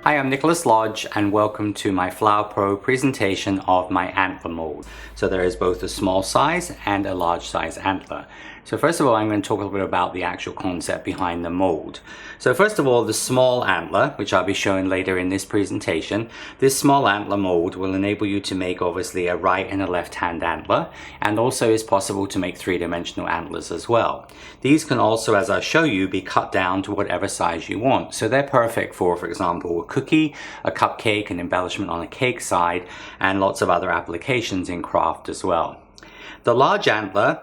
Hi, I'm Nicholas Lodge and welcome to my Flower Pro presentation of my antler mold. So there is both a small size and a large size antler. So first of all, I'm going to talk a little bit about the actual concept behind the mold. So first of all, the small antler, which I'll be showing later in this presentation, this small antler mold will enable you to make obviously a right and a left hand antler, and also is possible to make three-dimensional antlers as well. These can also, as I show you, be cut down to whatever size you want. So they're perfect for example, a cookie, a cupcake, an embellishment on a cake side, and lots of other applications in craft as well. The large antler,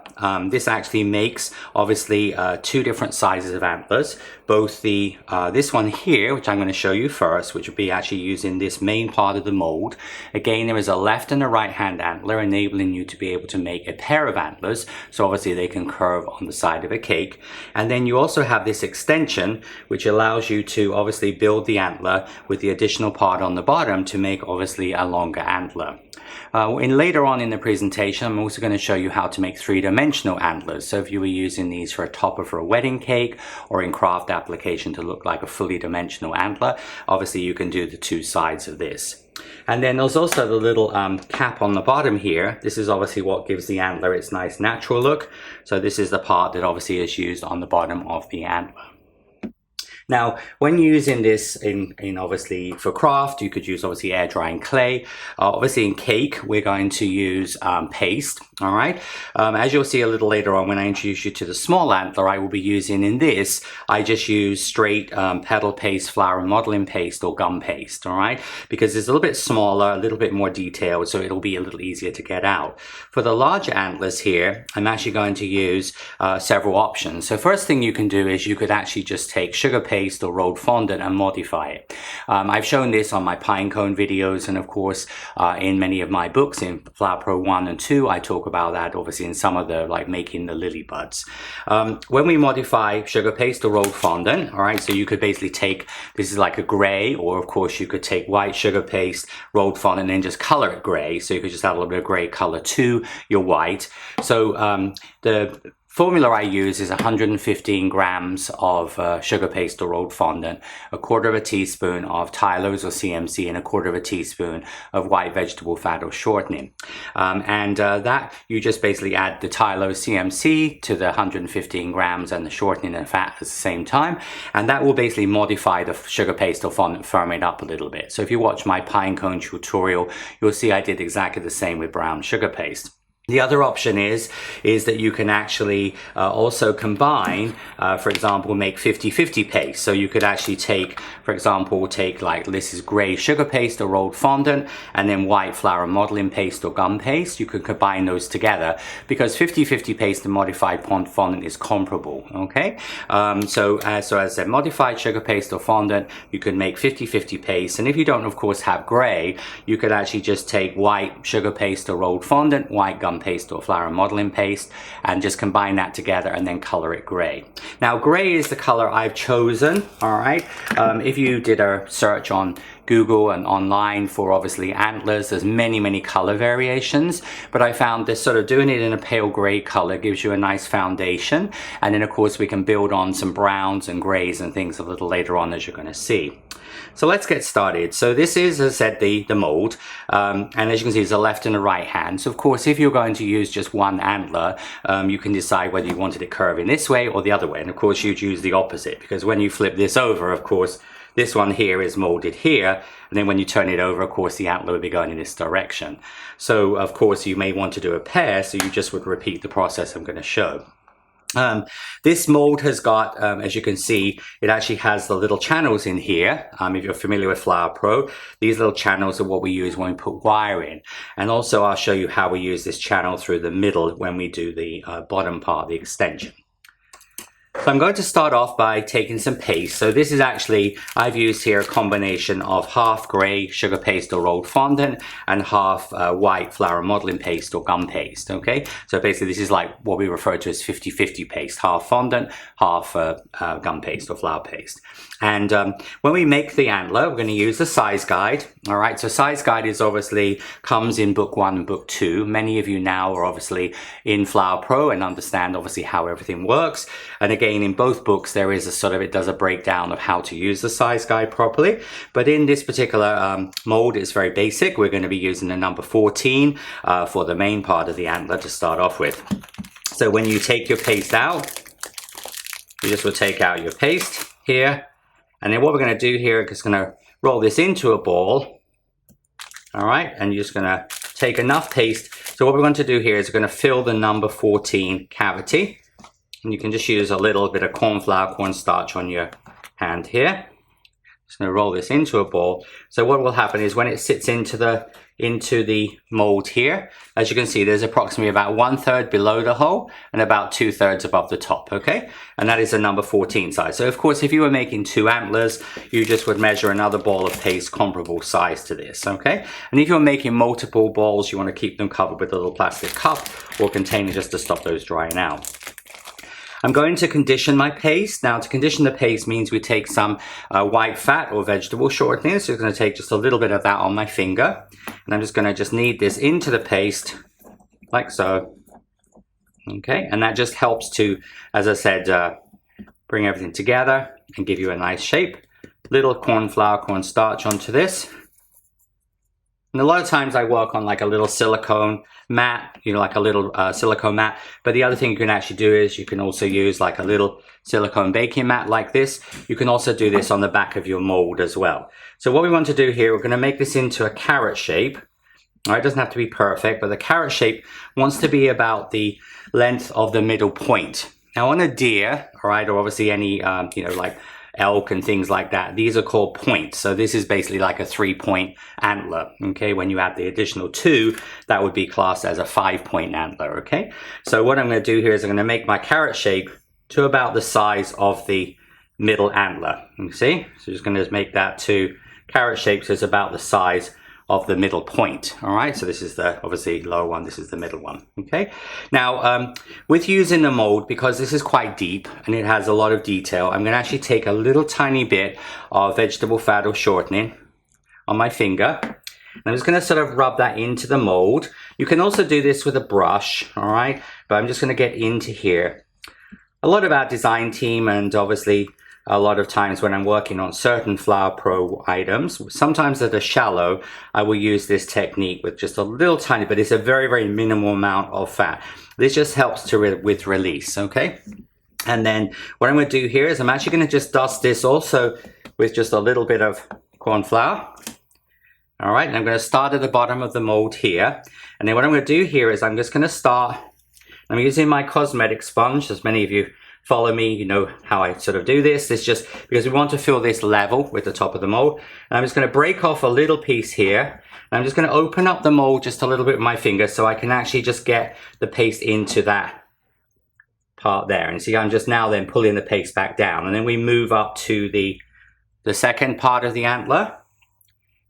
this actually makes obviously two different sizes of antlers. Both the this one here, which I'm going to show you first, which will be actually using this main part of the mold. Again, there is a left and a right hand antler, enabling you to be able to make a pair of antlers. So obviously they can curve on the side of a cake. And then you also have this extension, which allows you to obviously build the antler with the additional part on the bottom to make obviously a longer antler. Later on in the presentation, I'm also going to show you how to make three-dimensional antlers. So if you were using these for a topper for a wedding cake or in craft application to look like a fully dimensional antler, obviously you can do the two sides of this. And then there's also the little cap on the bottom here. This is obviously what gives the antler its nice natural look. So this is the part that obviously is used on the bottom of the antler. Now, when using this in obviously for craft, you could use obviously air drying clay. Obviously in cake, we're going to use paste, all right? As you'll see a little later on when I introduce you to the small antler, I will be using in this, I just use straight petal paste, flower modeling paste, or gum paste, all right? Because it's a little bit smaller, a little bit more detailed, so it'll be a little easier to get out. For the larger antlers here, I'm actually going to use several options. So first thing you can do is you could actually just take sugar paste or rolled fondant and modify it. I've shown this on my pine cone videos, and of course in many of my books in Flower Pro 1 and 2 I talk about that obviously in some of the like making the lily buds. When we modify sugar paste or rolled fondant, all right, so you could basically take, this is like a gray, or of course you could take white sugar paste, rolled fondant, and then just color it gray, so you could just add a little bit of gray color to your white. So the formula I use is 115 grams of sugar paste or rolled fondant, a quarter of a teaspoon of Tylose or CMC, and a quarter of a teaspoon of white vegetable fat or shortening. That you just basically add the Tylose CMC to the 115 grams and the shortening and fat at the same time, and that will basically modify the sugar paste or fondant, firm it up a little bit. So if you watch my pine cone tutorial, you'll see I did exactly the same with brown sugar paste. The other option is that you can actually also combine, for example, make 50-50 paste. So you could actually take, for example, like this is gray sugar paste or rolled fondant, and then white flower modeling paste or gum paste. You could combine those together because 50-50 paste and modified fondant is comparable, okay? So as I said, modified sugar paste or fondant, you can make 50-50 paste. And if you don't, of course, have gray, you could actually just take white sugar paste or rolled fondant, white gum paste or flower modeling paste, and just combine that together and then color it gray. Now gray is the color I've chosen, all right? If you did a search on Google and online for obviously antlers, there's many color variations, but I found this sort of doing it in a pale gray color gives you a nice foundation, and then of course we can build on some browns and grays and things a little later on, as you're going to see. So let's get started. So this is, as I said, the mold, and as you can see, it's a left and a right hand. So of course, if you're going to use just one antler, you can decide whether you wanted it curving this way or the other way. And of course, you'd use the opposite, because when you flip this over, of course, this one here is molded here, and then when you turn it over, of course, the antler would be going in this direction. So of course, you may want to do a pair, so you just would repeat the process I'm going to show. This mold has got, as you can see, it actually has the little channels in here. If you're familiar with Flower Pro, these little channels are what we use when we put wire in. And also I'll show you how we use this channel through the middle when we do the bottom part, the extension. So I'm going to start off by taking some paste. So this is actually, I've used here a combination of half gray sugar paste or rolled fondant and half white flower modeling paste or gum paste, okay? So basically this is like what we refer to as 50-50 paste, half fondant, half gum paste or flour paste. And when we make the antler, we're going to use the size guide. All right, so size guide is obviously comes in book 1 and book 2. Many of you now are obviously in Flower Pro and understand obviously how everything works. And again, in both books, there is a sort of, it does a breakdown of how to use the size guide properly. But in this particular mold, it's very basic. We're going to be using the number 14 for the main part of the antler to start off with. So when you take your paste out, you just will take out your paste here. And then what we're going to do here is going to roll this into a ball. All right, and you're just going to take enough paste. So what we're going to do here is we're going to fill the number 14 cavity. And you can just use a little bit of cornstarch on your hand here. Just going to roll this into a ball. So what will happen is when it sits into the mold here, as you can see, there's approximately about 1/3 below the hole and about 2/3 above the top, okay? And that is a number 14 size. So of course, if you were making 2 antlers, you just would measure another ball of paste comparable size to this, okay? And if you're making multiple balls, you want to keep them covered with a little plastic cup or container just to stop those drying out. I'm going to condition my paste. Now, to condition the paste means we take some white fat or vegetable shortening. So I'm going to take just a little bit of that on my finger. And I'm just going to knead this into the paste like so. Okay, and that just helps to, as I said, bring everything together and give you a nice shape. Little cornstarch onto this. And a lot of times I work on like a little silicone mat, you know, like a little silicone mat. But the other thing you can actually do is you can also use like a little silicone baking mat like this. You can also do this on the back of your mold as well. So what we want to do here, we're going to make this into a carrot shape. All right, it doesn't have to be perfect, but the carrot shape wants to be about the length of the middle point. Now on a deer, all right, or obviously any, you know, like elk and things like that, these are called points. So this is basically like a 3-point antler. Okay, when you add the additional 2, that would be classed as a 5-point antler. Okay, so what I'm going to do here is I'm going to make my carrot shape to about the size of the middle antler. You see, so just going to make that to carrot shape, so it's about the size of the middle point. All right, so this is the obviously lower one, this is the middle one. Okay, now with using the mold, because this is quite deep and it has a lot of detail, I'm going to actually take a little tiny bit of vegetable fat or shortening on my finger. And I'm just going to sort of rub that into the mold. You can also do this with a brush, all right, but I'm just going to get into here. A lot of our design team, and obviously a lot of times when I'm working on certain Flower Pro items, sometimes that are shallow, I will use this technique with just a little tiny bit. It's a very, very minimal amount of fat. This just helps to with release, okay? And then what I'm going to do here is I'm actually going to just dust this also with just a little bit of corn flour. All right, and I'm going to start at the bottom of the mold here. And then what I'm going to do here is I'm just going to start, I'm using my cosmetic sponge, as many of you follow me, you know how I sort of do this. It's just because we want to fill this level with the top of the mold. And I'm just going to break off a little piece here. And I'm just going to open up the mold just a little bit with my finger so I can actually just get the paste into that part there. And see, I'm just now then pulling the paste back down. And then we move up to the second part of the antler.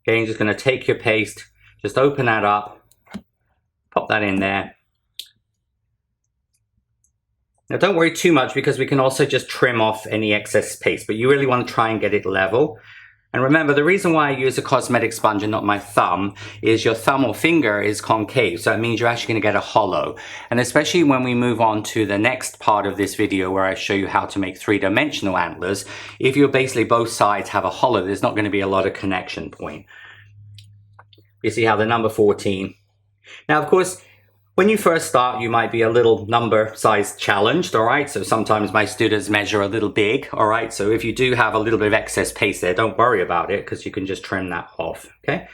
Okay, you're just going to take your paste, just open that up, pop that in there. Now don't worry too much because we can also just trim off any excess paste, but you really want to try and get it level. And remember, the reason why I use a cosmetic sponge and not my thumb is your thumb or finger is concave, so it means you're actually going to get a hollow. And especially when we move on to the next part of this video where I show you how to make 3-dimensional antlers, if you're basically both sides have a hollow, there's not going to be a lot of connection point. You see how the number 14. Now, of course, when you first start, you might be a little number size challenged, all right? So sometimes my students measure a little big, all right? So if you do have a little bit of excess paste there, don't worry about it because you can just trim that off, okay?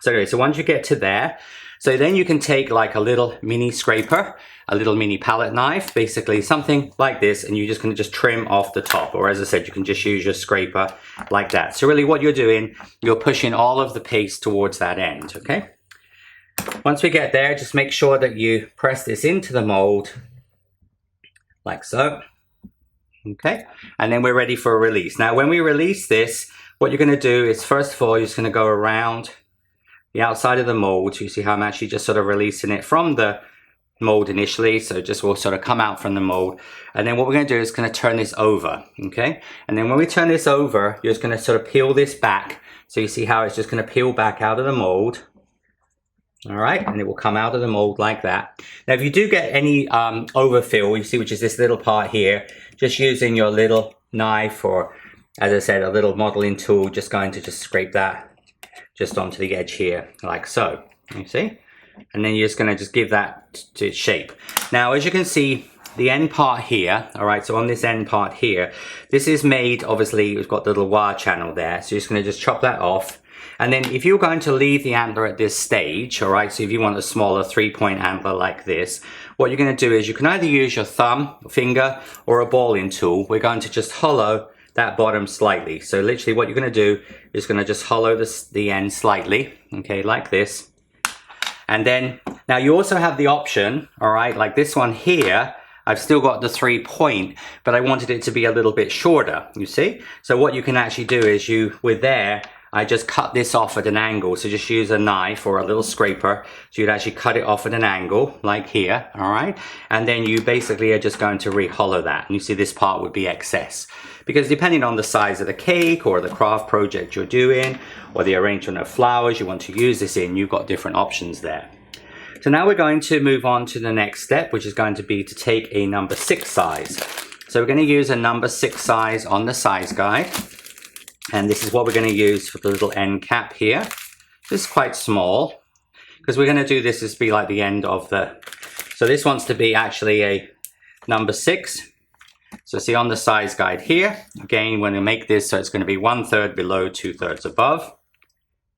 So anyway, so once you get to there, so then you can take like a little mini scraper, a little mini palette knife, basically something like this, and you're just gonna just trim off the top, or as I said, you can just use your scraper like that. So really what you're doing, you're pushing all of the paste towards that end, okay? Once we get there, just make sure that you press this into the mold like so. Okay, and then we're ready for a release. Now, when we release this, what you're going to do is, first of all, you're just going to go around the outside of the mold. You see how I'm actually just sort of releasing it from the mold initially, so it just will sort of come out from the mold. And then what we're going to do is going to turn this over, okay? And then when we turn this over, you're just going to sort of peel this back So you see how it's just going to peel back out of the mold. All right, and it will come out of the mold like that. Now, if you do get any overfill, you see, which is this little part here, just using your little knife or, as I said, a little modeling tool, just going to just scrape that just onto the edge here, like so. You see? And then you're just going to just give that to its shape. Now, as you can see, the end part here, all right, so on this end part here, this is made, obviously, it's got the little wire channel there, so you're just going to just chop that off. And then if you're going to leave the antler at this stage, all right, so if you want a smaller 3-point antler like this, what you're going to do is you can either use your thumb, finger, or a balling tool. We're going to just hollow that bottom slightly. So literally what you're going to do is going to just hollow the end slightly, okay, like this. And then, now you also have the option, all right, like this one here, I've still got the 3-point, but I wanted it to be a little bit shorter, you see? So what you can actually do is I just cut this off at an angle. So just use a knife or a little scraper. So you'd actually cut it off at an angle, like here, all right? And then you basically are just going to re-hollow that. And you see this part would be excess. Because depending on the size of the cake or the craft project you're doing, or the arrangement of flowers you want to use this in, you've got different options there. So now we're going to move on to the next step, which is going to be to take a number 6 size. So we're going to use a number 6 size on the size guide. And this is what we're going to use for the little end cap here. This is quite small, because we're going to do this as be like the end of the... So this wants to be actually a number 6. So see on the size guide here, again, when we make this, so it's going to be 1/3 below, 2/3 above.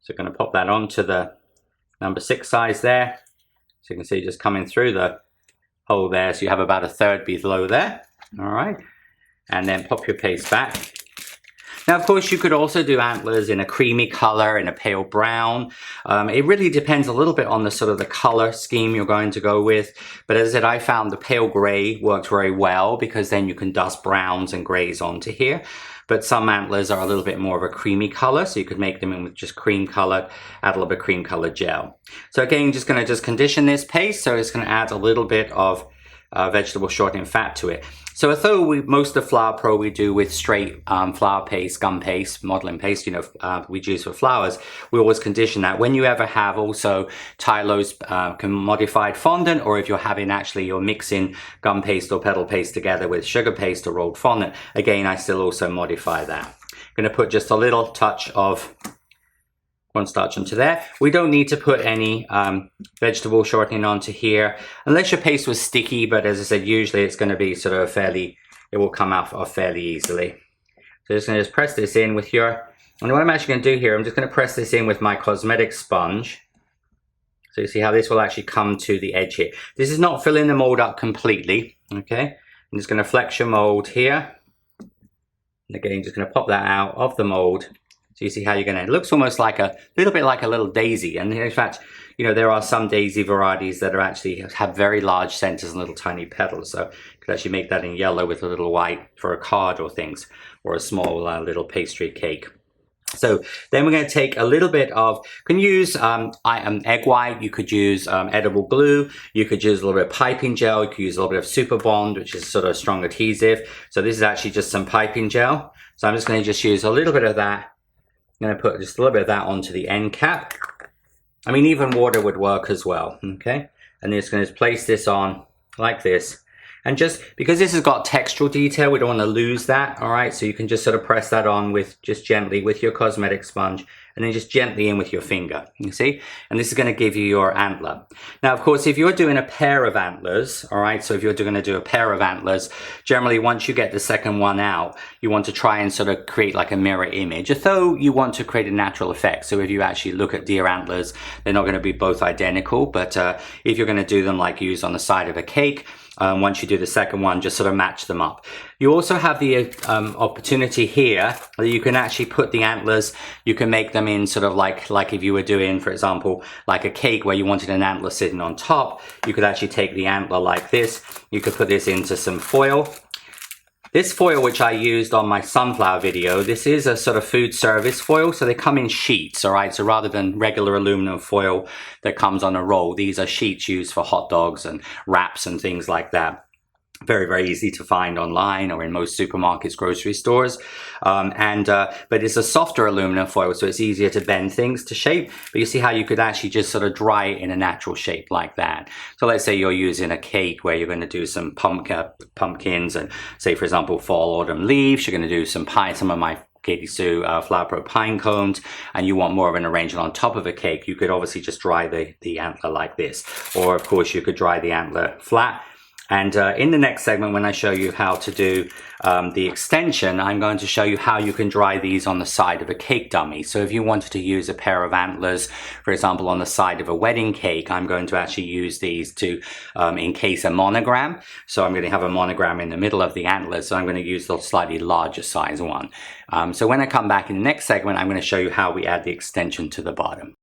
So we're going to pop that onto the number 6 size there. So you can see just coming through the hole there. So you have about 1/3 below there. All right. And then pop your paste back. Now, of course, you could also do antlers in a creamy color, in a pale brown. It really depends a little bit on the sort of the color scheme you're going to go with. But as I said, I found the pale gray worked very well, because then you can dust browns and grays onto here. But some antlers are a little bit more of a creamy color, so you could make them in with just cream color, add a little bit of cream color gel. So again, just going to just condition this paste, so it's going to add a little bit of vegetable shortening fat to it. So although most of Flower Pro we do with straight flour paste, gum paste, modeling paste, we use for flowers, we always condition that. When you ever have also Tylo's modified fondant, or if you're having actually, you're mixing gum paste or petal paste together with sugar paste or rolled fondant, again, I still also modify that. I'm going to put just a little touch of cornstarch onto there. We don't need to put any vegetable shortening onto here, unless your paste was sticky, but as I said, usually it's going to be sort of it will come off fairly easily. So just going to press this in with and what I'm actually going to do here, I'm just going to press this in with my cosmetic sponge. So you see how this will actually come to the edge here. This is not filling the mold up completely, okay? I'm just going to flex your mold here. And again, just going to pop that out of the mold. So you see how you're going to, it looks almost like a little bit like a little daisy. And in fact, there are some daisy varieties that are actually have very large centers and little tiny petals. So you could actually make that in yellow with a little white for a card or things, or a small little pastry cake. So then we're going to take a little bit of, you can use egg white, you could use edible glue, you could use a little bit of piping gel, you could use a little bit of Super Bond, which is sort of a strong adhesive. So this is actually just some piping gel. So I'm just going to just use a little bit of that. I'm going to put just a little bit of that onto the end cap. I mean, even water would work as well, okay? And then just going to place this on like this. And just because this has got textural detail, we don't want to lose that, all right? So you can just sort of press that on with just gently with your cosmetic sponge, and then just gently in with your finger, you see? And this is going to give you your antler. Now, of course, if you're doing a pair of antlers, all right, so if you're going to do a pair of antlers, generally once you get the second one out, you want to try and sort of create like a mirror image, although you want to create a natural effect. So if you actually look at deer antlers, they're not going to be both identical, but if you're going to do them like used on the side of a cake, once you do the second one, just sort of match them up. You also have the opportunity here that you can actually put the antlers, you can make them in sort of like if you were doing, for example, like a cake where you wanted an antler sitting on top, you could actually take the antler like this, you could put this into some foil. This foil, which I used on my sunflower video, this is a sort of food service foil, so they come in sheets, all right? So rather than regular aluminum foil that comes on a roll, these are sheets used for hot dogs and wraps and things like that. Very, very easy to find online or in most supermarkets, grocery stores. But it's a softer aluminum foil, so it's easier to bend things to shape. But you see how you could actually just sort of dry it in a natural shape like that. So let's say you're using a cake where you're going to do some pumpkins and say, for example, fall, autumn leaves. You're going to do some pie, some of my Katy Sue Flower Pro pine cones, and you want more of an arrangement on top of a cake. You could obviously just dry the antler like this. Or of course you could dry the antler flat. And in the next segment, when I show you how to do the extension, I'm going to show you how you can dry these on the side of a cake dummy. So if you wanted to use a pair of antlers, for example, on the side of a wedding cake, I'm going to actually use these to encase a monogram. So I'm going to have a monogram in the middle of the antlers. So I'm going to use the slightly larger size one. So when I come back in the next segment, I'm going to show you how we add the extension to the bottom.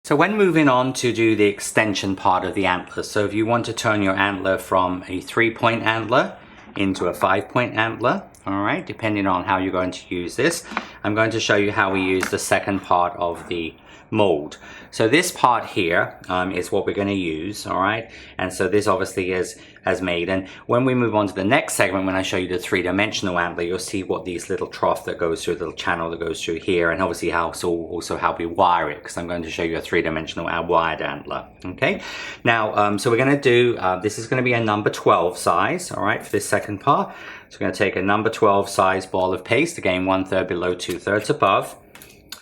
So when moving on to do the extension part of the antler, so if you want to turn your antler from a 3-point antler into a 5-point antler, all right, depending on how you're going to use this, I'm going to show you how we use the second part of the mold. So this part here is what we're going to use, all right, and so this obviously is as made. And when we move on to the next segment, when I show you the 3-dimensional antler, you'll see what these little trough that goes through, the little channel that goes through here, and obviously also how we wire it, because I'm going to show you a 3-dimensional wired antler. Okay, now so we're going to do this is going to be a number 12 size, all right, for this second part. So we're going to take a number 12 size ball of paste, again 1/3 below, 2/3 above.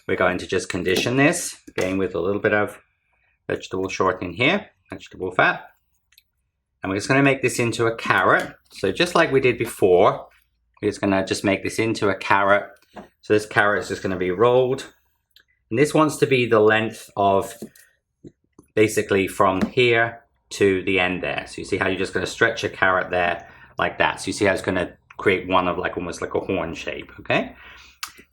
We're going to just condition this, again with a little bit of vegetable shortening here, vegetable fat. And we're just going to make this into a carrot. So just like we did before, we're just going to just make this into a carrot. So this carrot is just going to be rolled. And this wants to be the length of basically from here to the end there. So you see how you're just going to stretch a carrot there like that. So you see how it's going to create one of like almost like a horn shape, okay?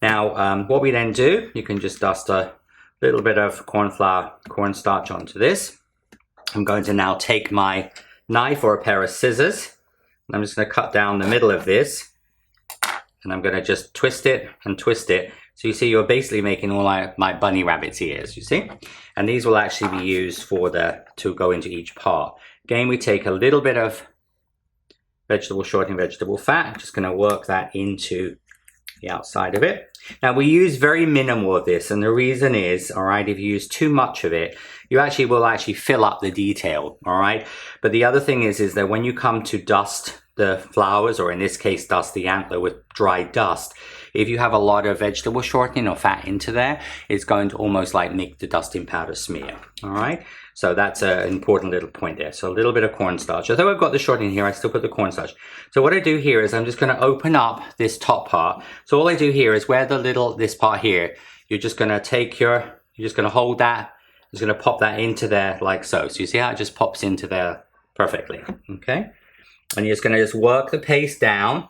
Now, what we then do, you can just dust a little bit of cornstarch onto this. I'm going to now take my knife or a pair of scissors, and I'm just going to cut down the middle of this, and I'm going to just twist it and twist it. So you see, you're basically making all my bunny rabbit's ears, you see? And these will actually be used for to go into each part. Again, we take a little bit of vegetable shortening, vegetable fat. I'm just going to work that into the outside of it. Now we use very minimal of this, and the reason is, all right, if you use too much of it, you will actually fill up the detail, all right? But the other thing is that when you come to dust the flowers, or in this case dust the antler with dry dust, if you have a lot of vegetable shortening or fat into there, it's going to almost like make the dusting powder smear, all right? So that's an important little point there. So a little bit of cornstarch. Although I've got the shortening here, I still put the cornstarch. So what I do here is I'm just going to open up this top part. So all I do here is where this part here, you're just going to you're just going to hold that, just going to pop that into there like so. So you see how it just pops into there perfectly, okay? And you're just going to just work the paste down.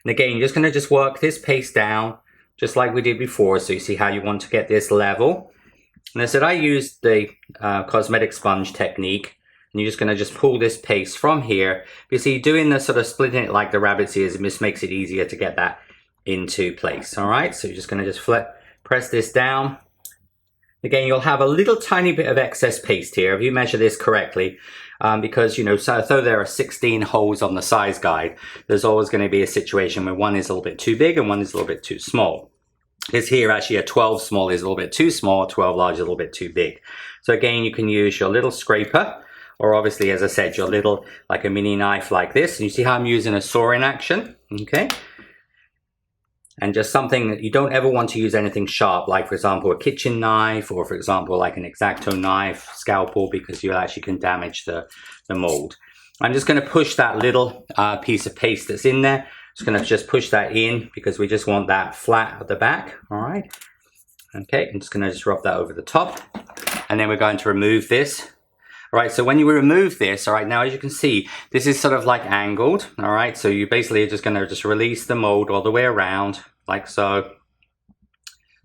And again, you're just going to just work this paste down just like we did before. So you see how you want to get this level. And I said I used the cosmetic sponge technique, and you're just going to just pull this paste from here. You see, doing the sort of splitting it like the rabbit's ears, it just makes it easier to get that into place. All right, so you're just going to just press this down. Again, you'll have a little tiny bit of excess paste here if you measure this correctly, because, you know, so though there are 16 holes on the size guide, there's always going to be a situation where one is a little bit too big and one is a little bit too small. This here actually a 12 small is a little bit too small, 12 large is a little bit too big. So again, you can use your little scraper, or obviously, as I said, your little, like a mini knife like this. And you see how I'm using a saw in action, okay? And just something that you don't ever want to use anything sharp, like for example, a kitchen knife, or for example, like an X-Acto knife, scalpel, because you actually can damage the mold. I'm just gonna push that little piece of paste that's in there. Just going to just push that in because we just want that flat at the back, all right? Okay, I'm just going to just rub that over the top, and then we're going to remove this. All right, so when you remove this, all right, now as you can see, this is sort of like angled, all right? So you basically are just going to just release the mold all the way around, like so.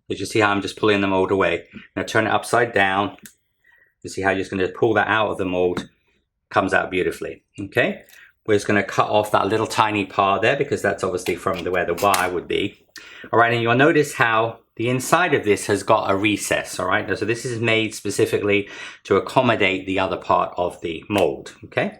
Did you see how I'm just pulling the mold away? Now turn it upside down. You see how you're just going to pull that out of the mold. Comes out beautifully, okay? We're just going to cut off that little tiny part there because that's obviously from where the wire would be. All right, and you'll notice how the inside of this has got a recess, all right? So this is made specifically to accommodate the other part of the mold, okay?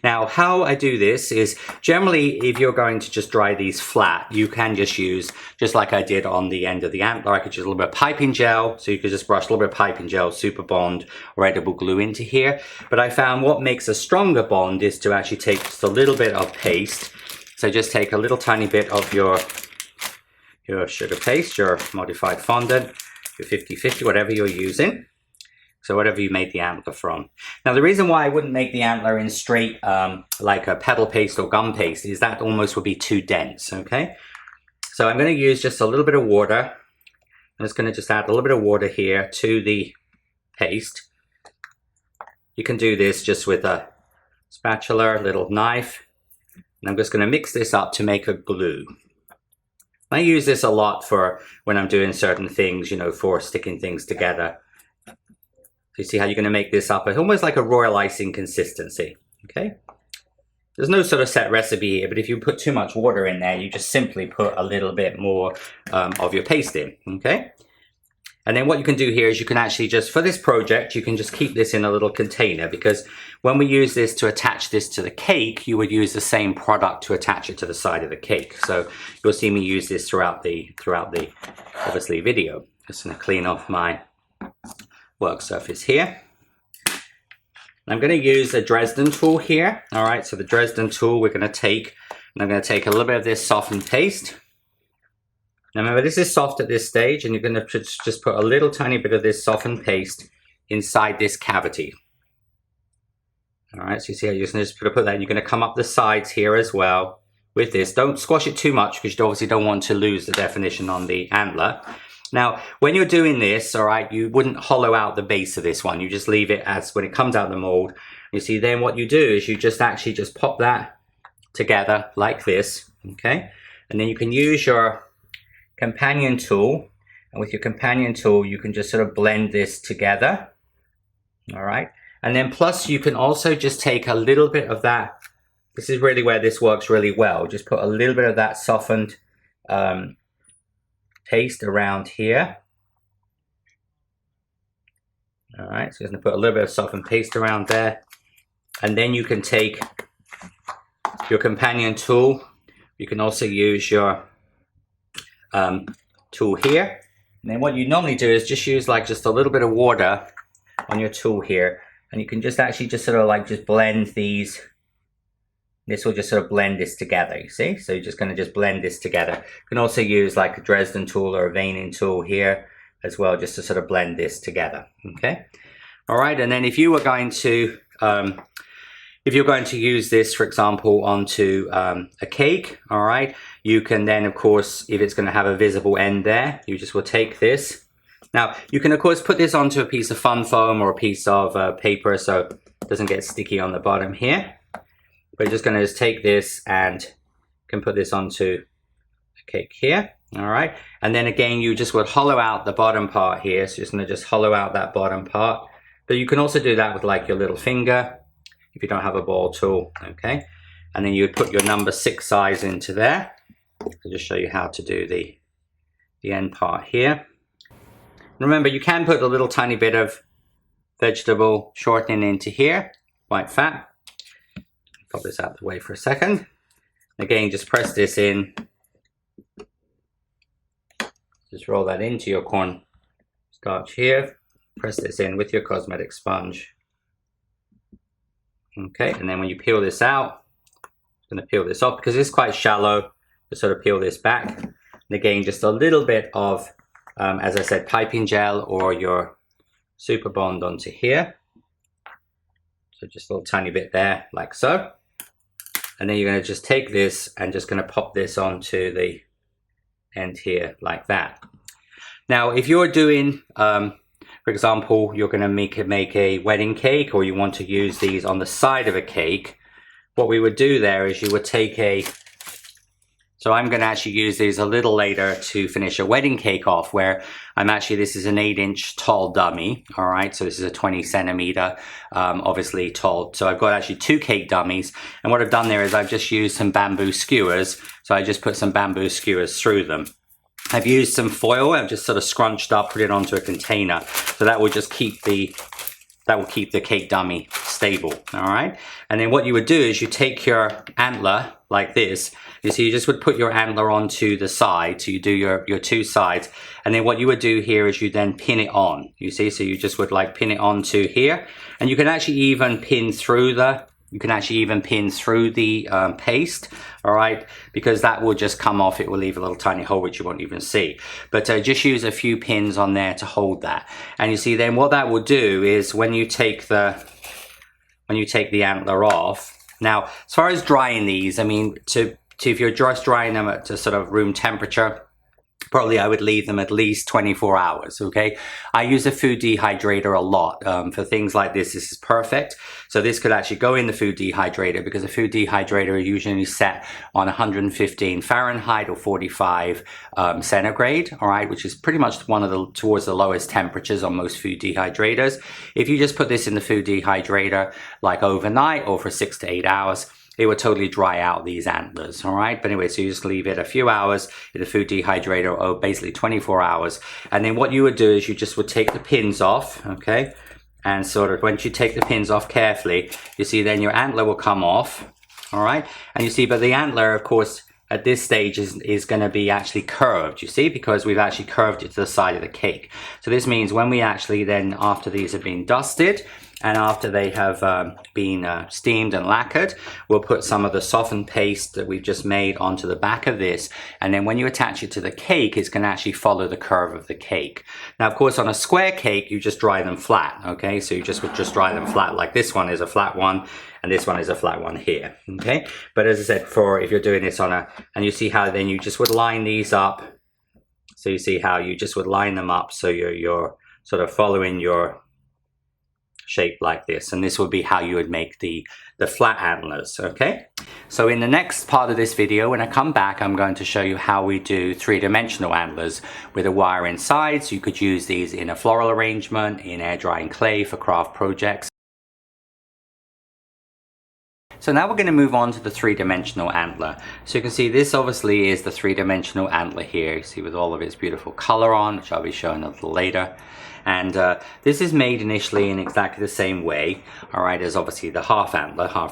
Now, how I do this is generally if you're going to just dry these flat, you can just use, just like I did on the end of the Antler, I could use a little bit of piping gel. So you could just brush a little bit of piping gel, super bond, or edible glue into here. But I found what makes a stronger bond is to actually take just a little bit of paste. So just take a little tiny bit of your sugar paste, your modified fondant, your 50/50, whatever you're using. So whatever you made the Antler from. Now the reason why I wouldn't make the Antler in straight like a petal paste or gum paste is that almost would be too dense, okay? So I'm going to use just a little bit of water. I'm just going to just add a little bit of water here to the paste. You can do this just with a spatula, a little knife. And I'm just going to mix this up to make a glue. I use this a lot for when I'm doing certain things, you know, for sticking things together. So you see how you're going to make this up, almost like a royal icing consistency, okay? There's no sort of set recipe here, but if you put too much water in there, you just simply put a little bit more of your paste in, okay? And then what you can do here is you can actually just, for this project, you can just keep this in a little container, because when we use this to attach this to the cake, you would use the same product to attach it to the side of the cake. So you'll see me use this throughout the obviously video. Just going to clean off my work surface here. I'm going to use a Dresden tool here. All right, so the Dresden tool we're going to take, and I'm going to take a little bit of this softened paste. Now remember, this is soft at this stage, and you're going to just put a little tiny bit of this softened paste inside this cavity. All right, so you see how you're just going to put that, and you're going to come up the sides here as well with this. Don't squash it too much, because you obviously don't want to lose the definition on the Antler. Now, when you're doing this, all right, you wouldn't hollow out the base of this one. You just leave it as when it comes out of the mold. You see, then what you do is you just actually just pop that together like this, okay? And then you can use your companion tool. And with your companion tool, you can just sort of blend this together, all right? And then plus you can also just take a little bit of that. This is really where this works really well. Just put a little bit of that softened paste around here. All right, so I'm going to put a little bit of softened paste around there. And then you can take your companion tool. You can also use your tool here. And then what you normally do is just use like just a little bit of water on your tool here. And you can just actually just sort of like just blend these. This will just sort of blend this together, you see? So you're just going to just blend this together. You can also use like a Dresden tool or a veining tool here as well, just to sort of blend this together, okay? All right, and then if you were going to, if you're going to use this, for example, onto a cake, all right, you can then, of course, if it's going to have a visible end there, you just will take this. Now, you can, of course, put this onto a piece of fun foam or a piece of paper so it doesn't get sticky on the bottom here. We're just going to just take this and can put this onto a cake here, all right? And then again, you just would hollow out the bottom part here. So you're just going to just hollow out that bottom part. But you can also do that with like your little finger if you don't have a ball tool, okay? And then you would put your number 6 size into there. I'll just show you how to do the end part here. Remember, you can put a little tiny bit of vegetable shortening into here, white fat. Pop this out of the way for a second. Again, just press this in. Just roll that into your corn starch here. Press this in with your cosmetic sponge. Okay, and then when you peel this out, I'm going to peel this off because it's quite shallow. Just sort of peel this back. And again, just a little bit of, as I said, piping gel or your super bond onto here. So just a little tiny bit there, like so. And then you're going to just take this and just going to pop this onto the end here like that. Now, if you're doing, for example, you're going to make a wedding cake, or you want to use these on the side of a cake, what we would do there is you would take so I'm going to actually use these a little later to finish a wedding cake off, where this is an 8-inch tall dummy, all right? So this is a 20 centimeter, obviously tall. So I've got actually 2 cake dummies. And what I've done there is I've just used some bamboo skewers. So I just put some bamboo skewers through them. I've used some foil. I've just sort of scrunched up, put it onto a container. So that will just keep the cake dummy stable, all right? And then what you would do is you take your antler like this. You see, you just would put your antler onto the side. So you do your two sides. And then what you would do here is you then pin it on, you see? So you just would like pin it onto here. And you can actually even pin through the paste, all right, because that will just come off. It will leave a little tiny hole which you won't even see. But just use a few pins on there to hold that. And you see then what that will do is when you take the antler off. Now, as far as drying these, I mean, if you're just drying them at sort of room temperature, probably I would leave them at least 24 hours, okay? I use a food dehydrator a lot. For things like this is perfect. So this could actually go in the food dehydrator because a food dehydrator is usually set on 115 Fahrenheit or 45 centigrade, all right? Which is pretty much towards the lowest temperatures on most food dehydrators. If you just put this in the food dehydrator like overnight or for 6 to 8 hours, it would totally dry out these antlers, all right? But anyway, so you just leave it a few hours in a food dehydrator, or basically 24 hours. And then what you would do is you just would take the pins off, okay? And sort of, once you take the pins off carefully, you see then your antler will come off, all right? And you see, but the antler, of course, at this stage is going to be actually curved, you see, because we've actually curved it to the side of the cake. So this means when we actually then, after these have been dusted, and after they have been steamed and lacquered, we'll put some of the softened paste that we've just made onto the back of this. And then when you attach it to the cake, it's going to actually follow the curve of the cake. Now, of course, on a square cake, you just dry them flat, okay? So you would just dry them flat, like this one is a flat one, and this one is a flat one here, okay? But as I said, if you're doing this and you see how then you just would line these up. So you see how you just would line them up so you're sort of following your shape like this, and this would be how you would make the flat antlers, okay? So in the next part of this video, when I come back, I'm going to show you how we do three-dimensional antlers with a wire inside. So you could use these in a floral arrangement, in air drying clay for craft projects. So now we're going to move on to the three-dimensional antler. So you can see this obviously is the three-dimensional antler here. You see with all of its beautiful color on, which I'll be showing a little later. And this is made initially in exactly the same way, all right, as obviously the half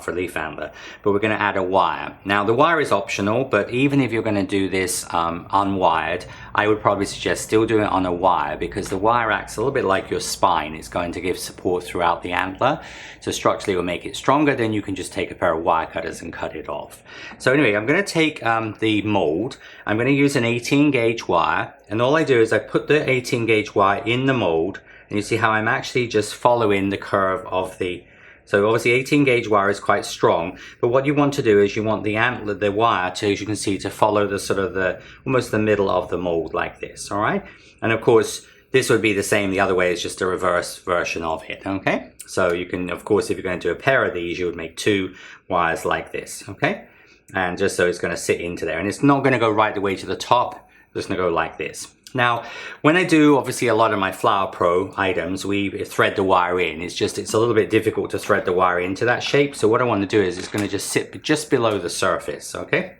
relief antler, but we're going to add a wire. Now the wire is optional, but even if you're going to do this unwired, I would probably suggest still doing it on a wire, because the wire acts a little bit like your spine. It's going to give support throughout the antler, so structurally it will make it stronger. Then you can just take a pair of wire cutters and cut it off. So anyway, I'm going to take the mold. I'm going to use an 18 gauge wire, and all I do is I put the 18 gauge wire in the mold, and you see how I'm actually just following the curve of the, so obviously 18 gauge wire is quite strong, but what you want to do is you want the antler, the wire to, as you can see, to follow the sort of almost the middle of the mold like this, all right? And of course, this would be the same the other way, it's just a reverse version of it, okay? So you can, of course, if you're going to do a pair of these, you would make two wires like this, okay? And just so it's going to sit into there, and it's not going to go right the way to the top. It's going to go like this. Now, when I do obviously a lot of my Flower Pro items, we thread the wire in. It's a little bit difficult to thread the wire into that shape. So what I want to do is it's going to just sit just below the surface, okay?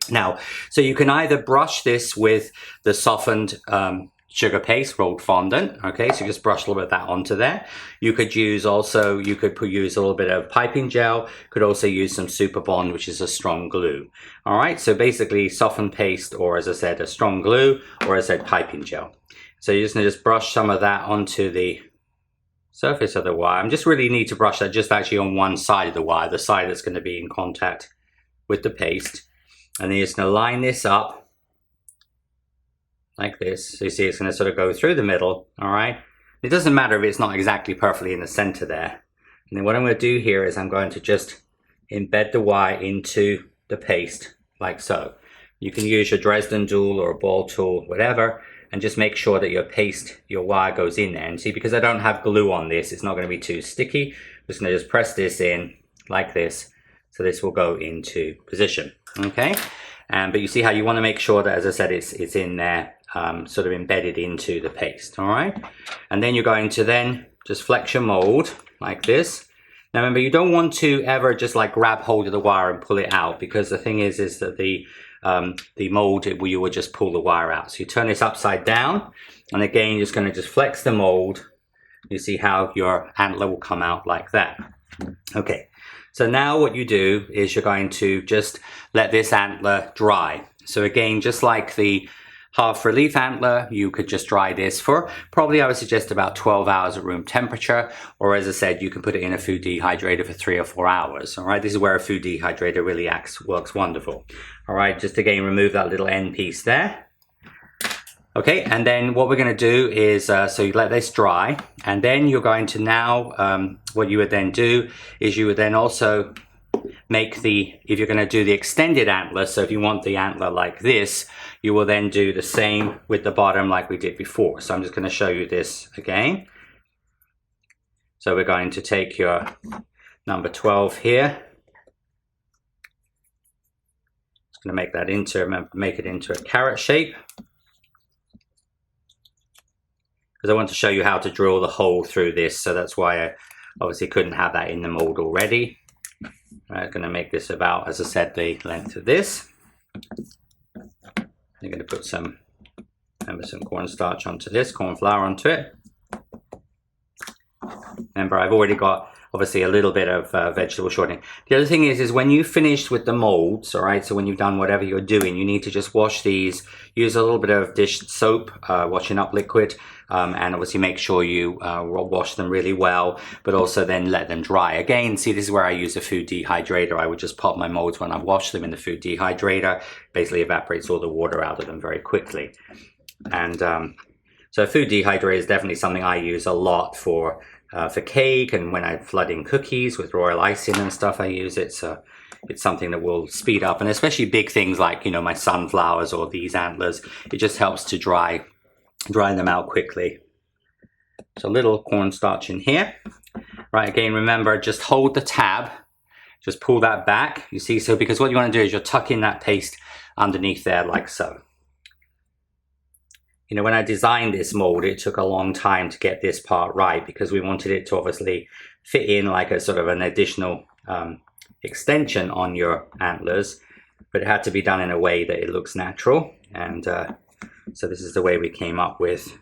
Now, so you can either brush this with the softened sugar paste, rolled fondant, okay? So you just brush a little bit of that onto there. You could use a little bit of piping gel, could also use some Super Bond, which is a strong glue. All right, so basically softened paste, or as I said, a strong glue, or as I said, piping gel. So you're just gonna brush some of that onto the surface of the wire. I just really need to brush that just actually on one side of the wire, the side that's gonna be in contact with the paste. And then you're just gonna line this up like this. So you see it's going to sort of go through the middle, all right? It doesn't matter if it's not exactly perfectly in the center there. And then what I'm going to do here is I'm going to just embed the wire into the paste like so. You can use your Dresden tool or a ball tool, whatever, and just make sure that your wire goes in there. And see, because I don't have glue on this, it's not going to be too sticky. I'm just going to just press this in like this. So this will go into position, okay? But you see how you want to make sure that, as I said, it's in there, sort of embedded into the paste, all right? And then you're going to then just flex your mold like this. Now remember, you don't want to ever just like grab hold of the wire and pull it out, because the thing is that the the mold, you would just pull the wire out. So you turn this upside down, and again, you're just going to just flex the mold. You see how your antler will come out like that. Okay, so now what you do is you're going to just let this antler dry. So again, just like the half relief antler, you could just dry this for probably, I would suggest, about 12 hours at room temperature, or as I said, you can put it in a food dehydrator for 3 or 4 hours. All right, this is where a food dehydrator really works wonderful. All right, just again, remove that little end piece there. Okay, and then what we're going to do is, so you let this dry, and then you're going to now, what you would then do is you would then also make if you're going to do the extended antler, so if you want the antler like this, you will then do the same with the bottom like we did before. So I'm just going to show you this again. So we're going to take your number 12 here. Just going to make that make it into a carrot shape. Because I want to show you how to drill the hole through this, so that's why I obviously couldn't have that in the mold already. I'm going to make this about, as I said, the length of this. I'm going to put some cornstarch onto this, corn flour onto it. Remember, I've already got obviously a little bit of vegetable shortening. The other thing is when you've finished with the molds, all right, so when you've done whatever you're doing, you need to just wash these, use a little bit of dish soap, washing up liquid, and obviously make sure you wash them really well, but also then let them dry. Again, see, this is where I use a food dehydrator. I would just pop my molds when I wash them in the food dehydrator, basically evaporates all the water out of them very quickly. And so a food dehydrator is definitely something I use a lot for cake, and when I flood in cookies with royal icing and stuff, I use it. So it's something that will speed up, and especially big things like, you know, my sunflowers or these antlers, it just helps to dry them out quickly. So a little cornstarch in here. Right, again, remember, just hold the tab, just pull that back, you see, so because what you want to do is you're tucking that paste underneath there like so. You know, when I designed this mold, it took a long time to get this part right because we wanted it to obviously fit in like a sort of an additional extension on your antlers, but it had to be done in a way that it looks natural. And so this is the way we came up with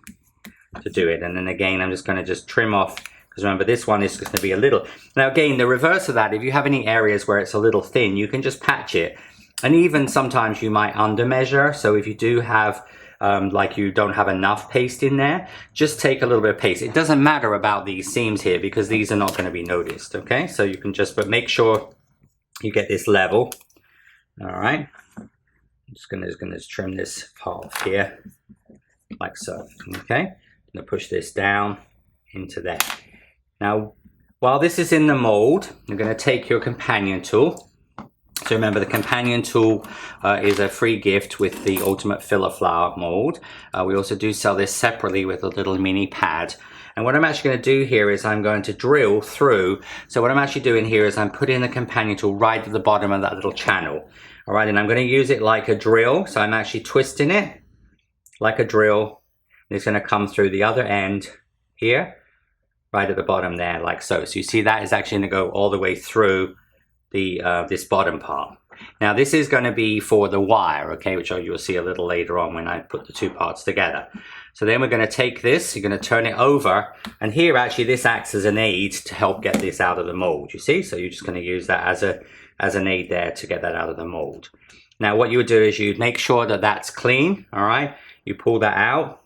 to do it. And then again, I'm just going to just trim off, because remember, this one is going to be a little. Now again, the reverse of that, if you have any areas where it's a little thin, you can just patch it. And even sometimes you might under measure. So if you do have like you don't have enough paste in there, just take a little bit of paste. It doesn't matter about these seams here because these are not going to be noticed. Okay, so you can just, but make sure you get this level. All right, I'm just going to trim this part off here like so. Okay, I'm going to push this down into there. Now while this is in the mold, you're going to take your companion tool. So remember, the companion tool is a free gift with the Ultimate Filler Flower mold. We also do sell this separately with a little mini pad. And what I'm actually going to do here is I'm going to drill through. So what I'm actually doing here is I'm putting the companion tool right at the bottom of that little channel. All right, and I'm going to use it like a drill. So I'm actually twisting it like a drill. And it's going to come through the other end here, right at the bottom there, like so. So you see that is actually going to go all the way through this bottom part. Now this is going to be for the wire, okay, which you'll see a little later on when I put the two parts together. So then we're going to take this, you're going to turn it over, and here actually this acts as an aid to help get this out of the mold, you see. So you're just going to use that as an aid there to get that out of the mold. Now what you would do is you'd make sure that that's clean, all right. You pull that out.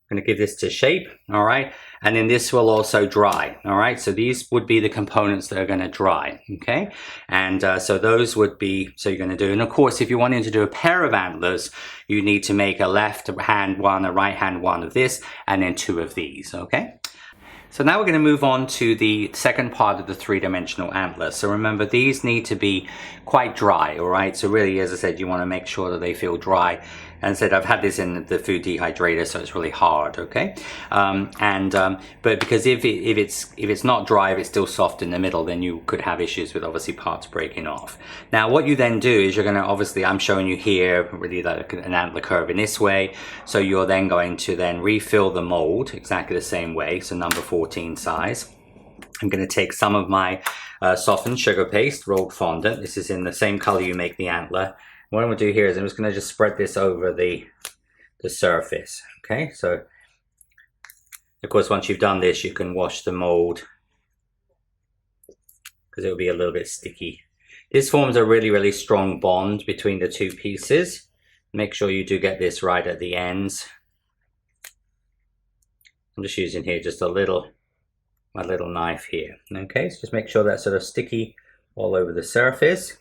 I'm going to give this to shape, all right, and then this will also dry, all right. So these would be the components that are going to dry, okay, and so those would be, so you're going to do, and of course if you're wanting to do a pair of antlers, you need to make a left hand one, a right hand one of this, and then two of these, okay. So now we're going to move on to the second part of the three-dimensional antler. So remember, these need to be quite dry, all right? So really, as I said, you want to make sure that they feel dry. And I said, I've had this in the food dehydrator, so it's really hard, okay? But because if it's not dry, if it's still soft in the middle, then you could have issues with obviously parts breaking off. Now, what you then do is you're going to, obviously, I'm showing you here really like an antler curve in this way. So you're then going to then refill the mold exactly the same way. So number 14 size. I'm going to take some of my softened sugar paste, rolled fondant. This is in the same color you make the antler. What I'm going to do here is I'm just going to just spread this over the surface. Okay, so of course once you've done this you can wash the mold because it will be a little bit sticky. This forms a really strong bond between the two pieces. Make sure you do get this right at the ends. I'm just using here just my little knife here. Okay, so just make sure that's sort of sticky all over the surface.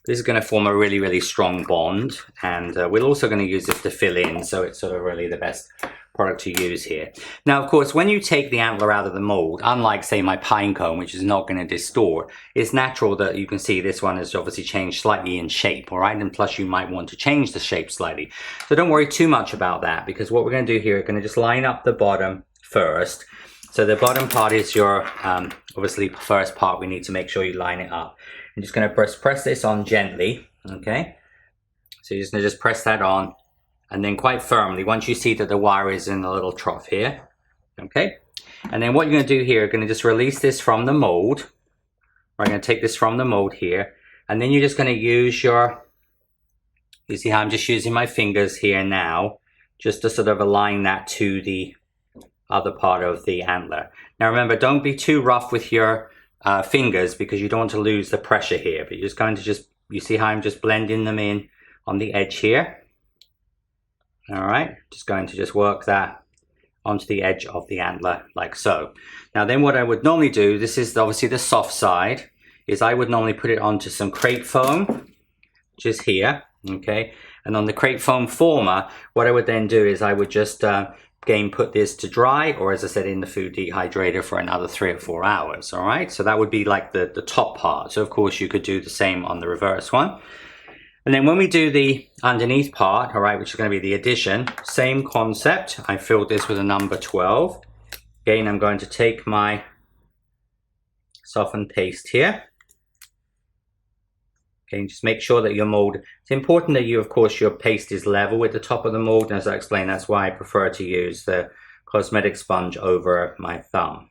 This is going to form a really strong bond, and we're also going to use this to fill in, so it's sort of really the best product to use here. Now, of course, when you take the antler out of the mold, unlike say my pine cone, which is not going to distort, it's natural that you can see this one has obviously changed slightly in shape, all right? And plus you might want to change the shape slightly. So don't worry too much about that, because what we're going to do here, we're going to just line up the bottom first. So the bottom part is your, obviously first part, we need to make sure you line it up. I'm just going to press this on gently, okay? So you're just going to just press that on, and then quite firmly once you see that the wire is in the little trough here, okay? And then what you're going to do here, you're going to just release this from the mold. I'm going to take this from the mold here, and then you're just going to use your, you see how I'm just using my fingers here now, just to sort of align that to the other part of the antler. Now remember, don't be too rough with your fingers because you don't want to lose the pressure here, but you're just going to you see how I'm just blending them in on the edge here. All right, just going to just work that onto the edge of the antler like so. Now then what I would normally do, this is obviously the soft side, is I would normally put it onto some crepe foam, which is here, okay? And on the crepe foam former, what I would then do is I would just again put this to dry, or as I said, in the food dehydrator for another 3 or 4 hours, all right? So that would be like the top part. So of course you could do the same on the reverse one. And then when we do the underneath part, all right, which is going to be the addition, same concept. I filled this with a number 12. Again, I'm going to take my softened paste here. Okay, just make sure that your mold, it's important that you, of course, your paste is level with the top of the mold. And as I explained, that's why I prefer to use the cosmetic sponge over my thumb.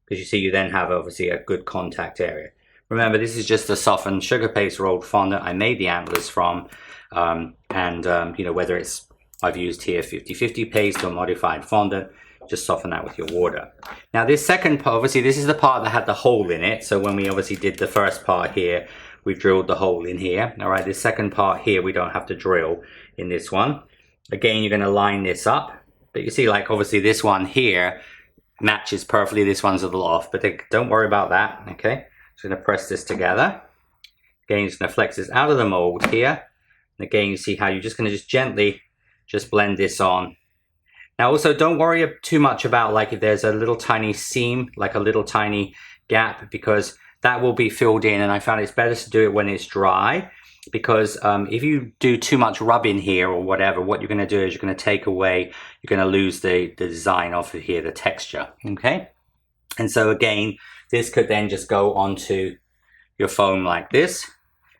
Because you see, you then have obviously a good contact area. Remember, this is just a softened sugar paste rolled fondant I made the antlers from. You know, whether it's, I've used here 50/50 paste or modified fondant, just soften that with your water. Now this second part, obviously this is the part that had the hole in it. So when we obviously did the first part here, we've drilled the hole in here. All right, this second part here, we don't have to drill in this one. Again, you're gonna line this up. But you see, like obviously this one here matches perfectly. This one's a little off, but don't worry about that, okay? Just gonna press this together. Again, just gonna flex this out of the mold here. And again, you see how you're just gonna just gently just blend this on. Now also don't worry too much about like if there's a little tiny seam, like a little tiny gap, because that will be filled in, and I found it's better to do it when it's dry, because if you do too much rubbing here or whatever, what you're gonna do is you're gonna take away, you're gonna lose the design off of here, the texture, okay? And so again, this could then just go onto your foam like this,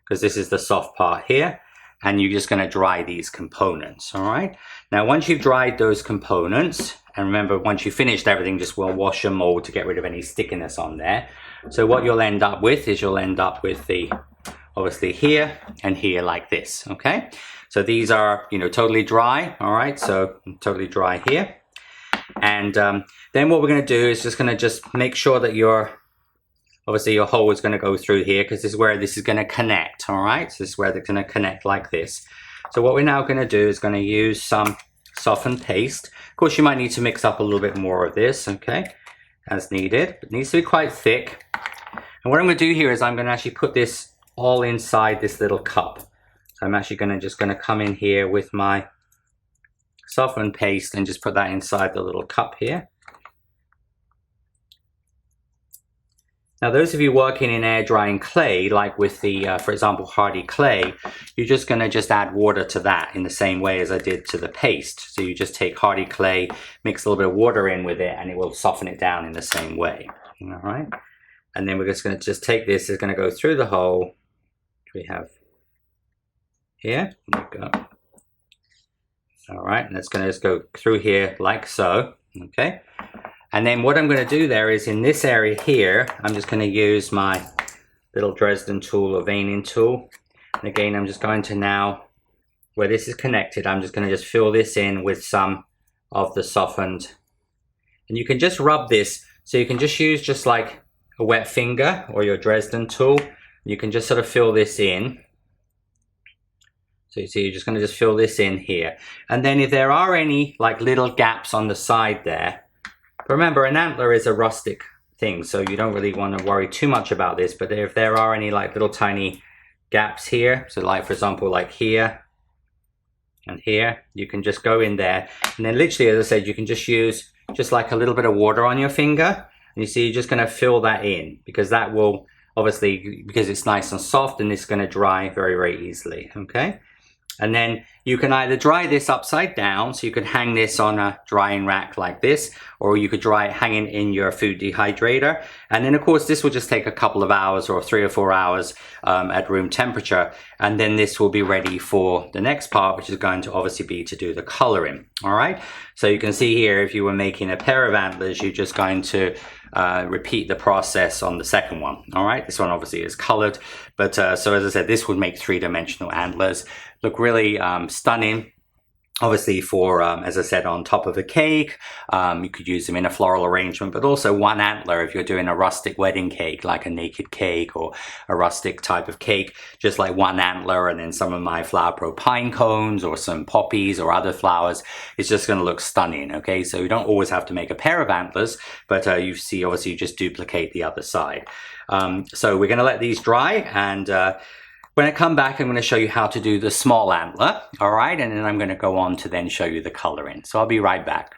because this is the soft part here, and you're just gonna dry these components, all right? Now, once you've dried those components, and remember, once you've finished everything, just will wash your mold to get rid of any stickiness on there. So what you'll end up with is you'll end up with the, obviously here and here like this, okay? So these are, you know, totally dry, all right? So totally dry here. And then what we're gonna do is just gonna make sure that obviously your hole is gonna go through here, because this is where this is gonna connect, all right? So this is where they're gonna connect like this. So what we're now gonna do is gonna use some softened paste. Of course, you might need to mix up a little bit more of this, okay, as needed. It needs to be quite thick. And what I'm gonna do here is I'm gonna actually put this all inside this little cup. So I'm actually just gonna come in here with my softened paste and just put that inside the little cup here. Now, those of you working in air drying clay, like with the, for example, hardy clay, you're just going to add water to that in the same way as I did to the paste. So you just take hardy clay, mix a little bit of water in with it, and it will soften it down in the same way. All right. And then we're just going to take this, it's going to go through the hole we have here. There we go. All right. And it's going to just go through here like so. Okay. And then what I'm going to do there is in this area here, I'm just going to use my little Dresden tool or veining tool. And again, I'm just going to now, where this is connected, I'm just going to just fill this in with some of the softened. And you can just rub this, so you can just use just like a wet finger or your Dresden tool. You can just sort of fill this in. So you see, you're just going to just fill this in here. And then if there are any like little gaps on the side there, remember an antler is a rustic thing, so you don't really want to worry too much about this. But if there are any like little tiny gaps here, so like for example like here and here, you can just go in there, and then literally, as I said, you can just use just like a little bit of water on your finger, and you see you're just going to fill that in, because that will obviously, because it's nice and soft, and it's going to dry very, very easily. Okay. And then you can either dry this upside down, so you could hang this on a drying rack like this, or you could dry it hanging in your food dehydrator. And then of course this will just take a couple of hours or 3 or 4 hours at room temperature. And then this will be ready for the next part, which is going to obviously be to do the coloring. All right. So you can see here, if you were making a pair of antlers, you're just going to repeat the process on the second one. All right. This one obviously is colored, but so as I said, this would make 3-dimensional antlers. Look really stunning. Obviously for, as I said, on top of a cake, you could use them in a floral arrangement, but also one antler if you're doing a rustic wedding cake, like a naked cake or a rustic type of cake, just like one antler, and then some of my Flower Pro pine cones or some poppies or other flowers. It's just going to look stunning. Okay, so you don't always have to make a pair of antlers, but you see, obviously you just duplicate the other side. So we're going to let these dry, and when I come back, I'm going to show you how to do the small antler, all right? And then I'm going to go on to then show you the coloring. So I'll be right back.